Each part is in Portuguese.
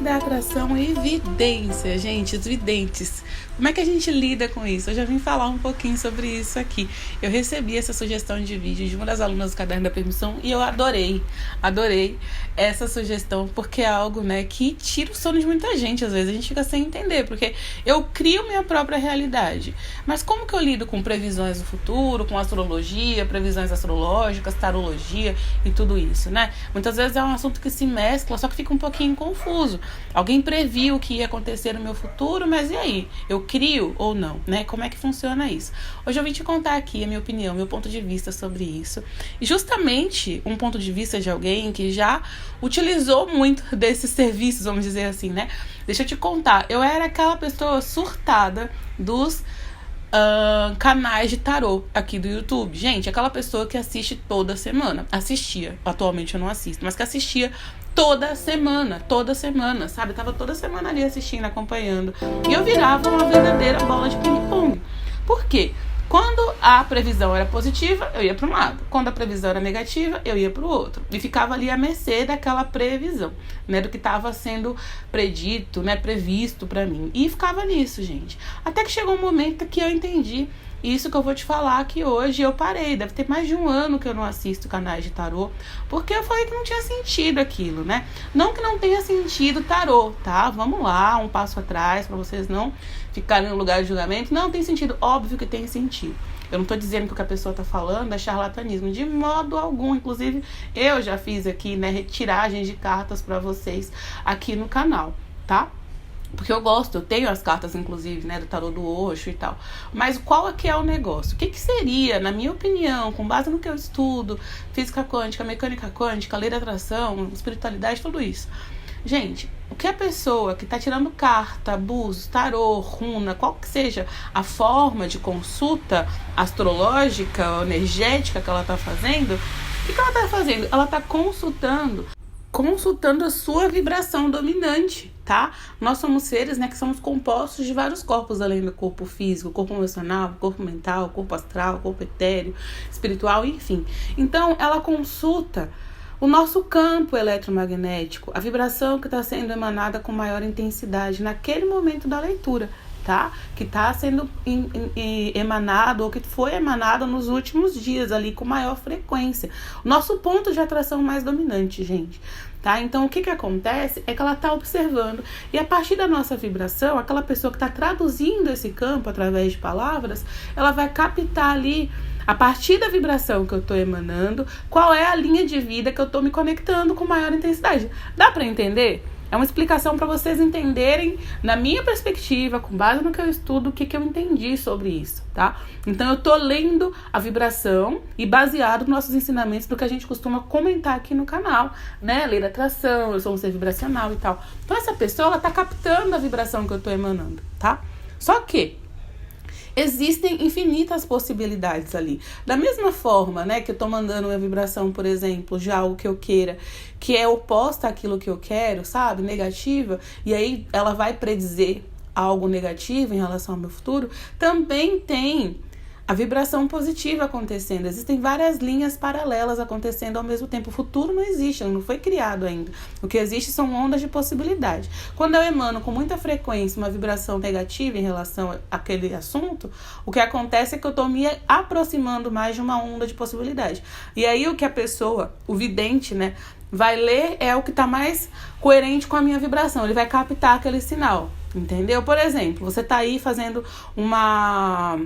lei da atração é evidência, gente, os videntes. Como é que a gente lida com isso? Eu já vim falar um pouquinho sobre isso aqui. Eu recebi essa sugestão de vídeo de uma das alunas do Caderno da Permissão e eu adorei essa sugestão, porque é algo, né, que tira o sono de muita gente. Às vezes a gente fica sem entender, porque eu crio minha própria realidade. Mas como que eu lido com previsões do futuro, com astrologia, previsões astrológicas, tarologia e tudo isso, né? Muitas vezes é um assunto que se mescla, só que fica um pouquinho confuso. Alguém previu o que ia acontecer no meu futuro, mas e aí? Eu crio ou não, né? Como é que funciona isso? Hoje eu vim te contar aqui a minha opinião, meu ponto de vista sobre isso. E justamente um ponto de vista de alguém que já utilizou muito desses serviços, vamos dizer assim, né? Deixa eu te contar, eu era aquela pessoa surtada dos canais de tarô aqui do YouTube. Gente, aquela pessoa que assiste toda semana. Assistia, atualmente eu não assisto, mas que assistia toda semana, sabe? Tava toda semana ali assistindo, acompanhando. E eu virava uma verdadeira bola de ping-pong. Por quê? Quando a previsão era positiva, eu ia para um lado. Quando a previsão era negativa, eu ia para o outro. E ficava ali à mercê daquela previsão, né? Do que estava sendo predito, né? Previsto para mim. E ficava nisso, gente. Até que chegou um momento que eu entendi isso que eu vou te falar aqui hoje. Eu parei. Deve ter mais de um ano que eu não assisto canais de tarô. Porque eu falei que não tinha sentido aquilo, né? Não que não tenha sentido tarô, tá? Vamos lá, um passo atrás, para vocês não ficarem no lugar de julgamento. Não tem sentido, óbvio que tem sentido. Eu não tô dizendo que o que a pessoa tá falando é charlatanismo, de modo algum. Inclusive, eu já fiz aqui, né, retiragem de cartas para vocês aqui no canal, tá? Porque eu gosto, eu tenho as cartas, inclusive, né, do tarô do Osho e tal. Mas qual é que é o negócio? O que seria, na minha opinião, com base no que eu estudo, física quântica, mecânica quântica, lei da atração, espiritualidade, tudo isso? Gente, o que a pessoa que está tirando carta, búzios, tarô, runa, qual que seja a forma de consulta astrológica ou energética que ela está fazendo, o que ela está fazendo? Ela está consultando a sua vibração dominante, tá? Nós somos seres, né, que somos compostos de vários corpos, além do corpo físico, corpo emocional, corpo mental, corpo astral, corpo etéreo, espiritual, enfim. Então, ela consulta o nosso campo eletromagnético, a vibração que está sendo emanada com maior intensidade naquele momento da leitura, tá? Que está sendo emanado ou que foi emanado nos últimos dias ali com maior frequência. O nosso ponto de atração mais dominante, gente, tá? Então, o que acontece é que ela está observando e a partir da nossa vibração, aquela pessoa que está traduzindo esse campo através de palavras, ela vai captar ali, a partir da vibração que eu estou emanando, qual é a linha de vida que eu estou me conectando com maior intensidade. Dá para entender? É uma explicação para vocês entenderem, na minha perspectiva, com base no que eu estudo, o que eu entendi sobre isso, tá? Então, eu tô lendo a vibração e baseado nos nossos ensinamentos do que a gente costuma comentar aqui no canal, né? Lei da atração, eu sou um ser vibracional e tal. Então, essa pessoa, ela tá captando a vibração que eu tô emanando, tá? Só que existem infinitas possibilidades ali. Da mesma forma, né, que eu tô mandando uma vibração, por exemplo, de algo que eu queira, que é oposta àquilo que eu quero, sabe? Negativa, e aí ela vai predizer algo negativo em relação ao meu futuro, também tem a vibração positiva acontecendo. Existem várias linhas paralelas acontecendo ao mesmo tempo. O futuro não existe, não foi criado ainda. O que existe são ondas de possibilidade. Quando eu emano com muita frequência uma vibração negativa em relação àquele assunto, o que acontece é que eu estou me aproximando mais de uma onda de possibilidade. E aí o que a pessoa, o vidente, né, vai ler é o que está mais coerente com a minha vibração. Ele vai captar aquele sinal, entendeu? Por exemplo, você está aí fazendo uma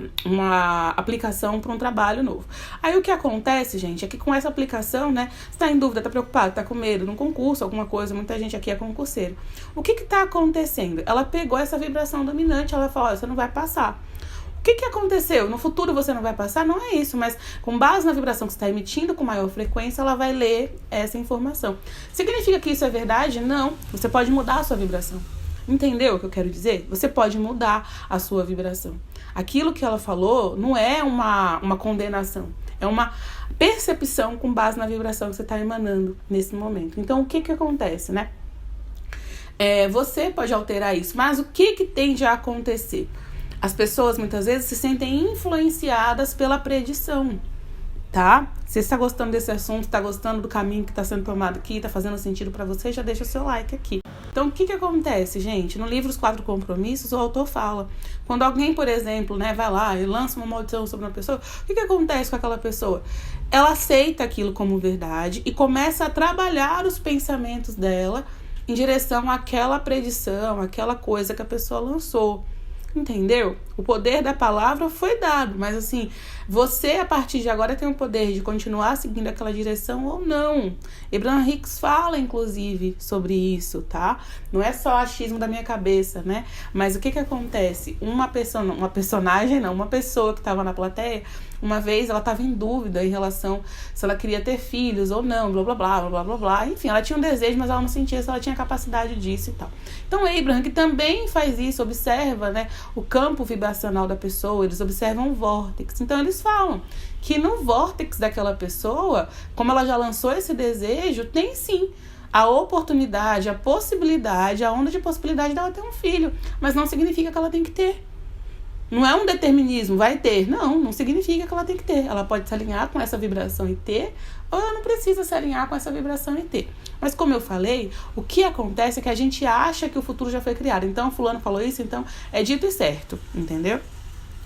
aplicação para um trabalho novo. Aí o que acontece, gente, é que com essa aplicação, né, você está em dúvida, está preocupado, está com medo, num concurso, alguma coisa, muita gente aqui é concurseiro. O que está acontecendo? Ela pegou essa vibração dominante, ela falou, você não vai passar. O que aconteceu? No futuro você não vai passar? Não é isso, mas com base na vibração que você está emitindo com maior frequência, ela vai ler essa informação. Significa que isso é verdade? Não. Você pode mudar a sua vibração. Entendeu o que eu quero dizer? Você pode mudar a sua vibração. Aquilo que ela falou não é uma condenação. É uma percepção com base na vibração que você está emanando nesse momento. Então, o que acontece, né? Você pode alterar isso, mas o que tende a acontecer? As pessoas muitas vezes se sentem influenciadas pela predição, tá? Se você está gostando desse assunto, está gostando do caminho que está sendo tomado aqui, está fazendo sentido para você, já deixa o seu like aqui. Então, o que acontece, gente? No livro Os 4 Compromissos, o autor fala, quando alguém, por exemplo, né, vai lá e lança uma maldição sobre uma pessoa, o que acontece com aquela pessoa? Ela aceita aquilo como verdade e começa a trabalhar os pensamentos dela em direção àquela predição, àquela coisa que a pessoa lançou. Entendeu? O poder da palavra foi dado, mas assim, você a partir de agora tem o poder de continuar seguindo aquela direção ou não. Abraham Hicks fala, inclusive, sobre isso, tá? Não é só achismo da minha cabeça, né? Mas o que acontece? Uma pessoa que estava na plateia, uma vez ela estava em dúvida em relação se ela queria ter filhos ou não, blá, blá, blá, blá, blá, blá. Enfim, ela tinha um desejo, mas ela não sentia se ela tinha capacidade disso e tal. Então, Abraham, que também faz isso, observa, né, o campo vibracional da pessoa, eles observam o vórtex. Então, eles falam que no vórtex daquela pessoa, como ela já lançou esse desejo, tem sim a oportunidade, a possibilidade, a onda de possibilidade dela ter um filho. Mas não significa que ela tem que ter. Não é um determinismo, vai ter. Não significa que ela tem que ter. Ela pode se alinhar com essa vibração e ter, ou ela não precisa se alinhar com essa vibração e ter. Mas como eu falei, o que acontece é que a gente acha que o futuro já foi criado. Então, fulano falou isso, então é dito e certo, entendeu?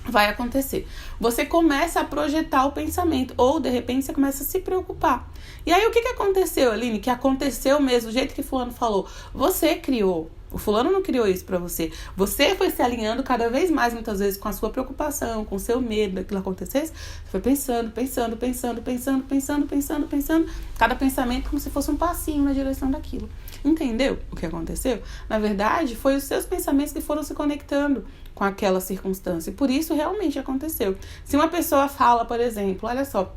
Vai acontecer. Você começa a projetar o pensamento, ou de repente você começa a se preocupar. E aí o que aconteceu, Aline? Que aconteceu mesmo, do jeito que fulano falou. Você criou. O fulano não criou isso pra você. Você foi se alinhando cada vez mais, muitas vezes, com a sua preocupação, com o seu medo daquilo acontecesse. Você foi pensando. Cada pensamento como se fosse um passinho na direção daquilo. Entendeu o que aconteceu? Na verdade, foi os seus pensamentos que foram se conectando com aquela circunstância. E por isso realmente aconteceu. Se uma pessoa fala, por exemplo, olha só,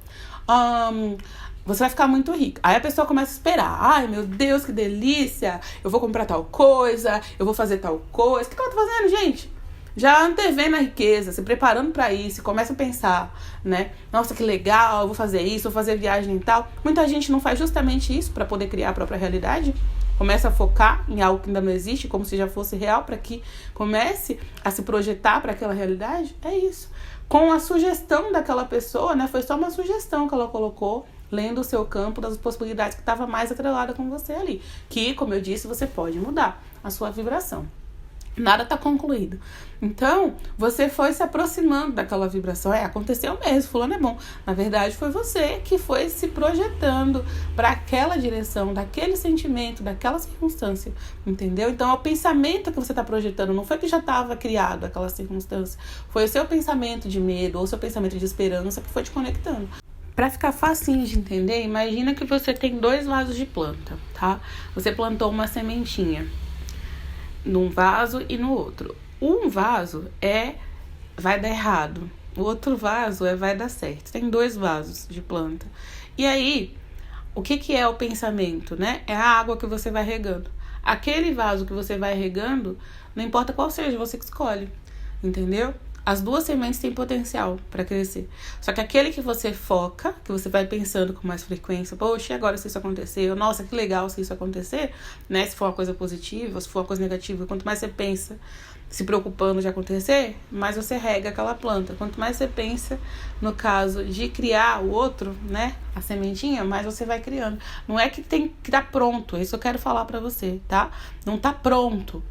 você vai ficar muito rica. Aí a pessoa começa a esperar. Ai, meu Deus, que delícia. Eu vou comprar tal coisa, eu vou fazer tal coisa. O que ela tá fazendo, gente? Já antevendo a riqueza, se preparando para isso, começa a pensar, né? Nossa, que legal, eu vou fazer isso, vou fazer viagem e tal. Muita gente não faz justamente isso para poder criar a própria realidade. Começa a focar em algo que ainda não existe, como se já fosse real, para que comece a se projetar para aquela realidade. É isso. Com a sugestão daquela pessoa, né? Foi só uma sugestão que ela colocou, lendo o seu campo das possibilidades que estava mais atrelada com você ali. Que, como eu disse, você pode mudar a sua vibração. Nada está concluído. Então, você foi se aproximando daquela vibração. Aconteceu mesmo, fulano é bom. Na verdade, foi você que foi se projetando para aquela direção, daquele sentimento, daquela circunstância. Entendeu? Então, é o pensamento que você está projetando. Não foi que já estava criado aquela circunstância. Foi o seu pensamento de medo ou o seu pensamento de esperança que foi te conectando. Para ficar facinho de entender, imagina que você tem 2 vasos de planta, tá? Você plantou uma sementinha num vaso e no outro. Um vaso vai dar errado. O outro vaso vai dar certo. Tem 2 vasos de planta. E aí, o que é o pensamento, né? É a água que você vai regando. Aquele vaso que você vai regando, não importa qual seja, você que escolhe. Entendeu? As 2 sementes têm potencial para crescer. Só que aquele que você foca, que você vai pensando com mais frequência, poxa, e agora se isso acontecer? Nossa, que legal se isso acontecer, né? Se for uma coisa positiva, se for uma coisa negativa, quanto mais você pensa se preocupando de acontecer, mais você rega aquela planta. Quanto mais você pensa no caso de criar o outro, né? A sementinha, mais você vai criando. Não é que tem que estar pronto, isso eu quero falar para você, tá? Não tá pronto.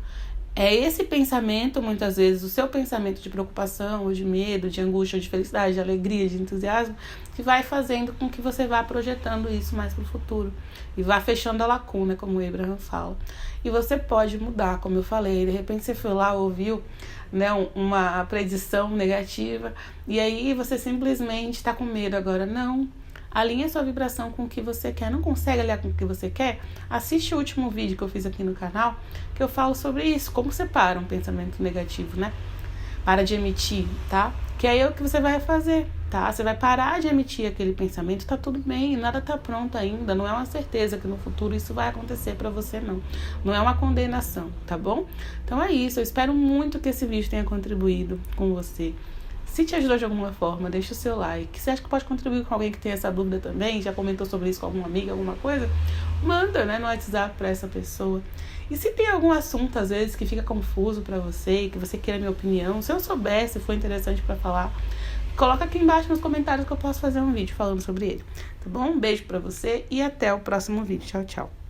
É esse pensamento, muitas vezes, o seu pensamento de preocupação, ou de medo, de angústia, ou de felicidade, de alegria, de entusiasmo, que vai fazendo com que você vá projetando isso mais para o futuro. E vá fechando a lacuna, como o Abraham fala. E você pode mudar, como eu falei. De repente você foi lá, ouviu, né, uma predição negativa, e aí você simplesmente está com medo agora. Não. Alinha sua vibração com o que você quer. Não consegue alinhar com o que você quer? Assiste o último vídeo que eu fiz aqui no canal, que eu falo sobre isso, como separa um pensamento negativo, né? Para de emitir, tá? Que aí é o que você vai fazer, tá? Você vai parar de emitir aquele pensamento, tá tudo bem, nada tá pronto ainda, não é uma certeza que no futuro isso vai acontecer pra você, não. Não é uma condenação, tá bom? Então é isso, eu espero muito que esse vídeo tenha contribuído com você. Se te ajudou de alguma forma, deixa o seu like. Se acha que pode contribuir com alguém que tem essa dúvida também, já comentou sobre isso com alguma amiga, alguma coisa, manda, né, no WhatsApp para essa pessoa. E se tem algum assunto, às vezes, que fica confuso para você, que você queira a minha opinião, se eu souber, se for interessante para falar, coloca aqui embaixo nos comentários que eu posso fazer um vídeo falando sobre ele. Tá bom? Um beijo para você e até o próximo vídeo. Tchau, tchau.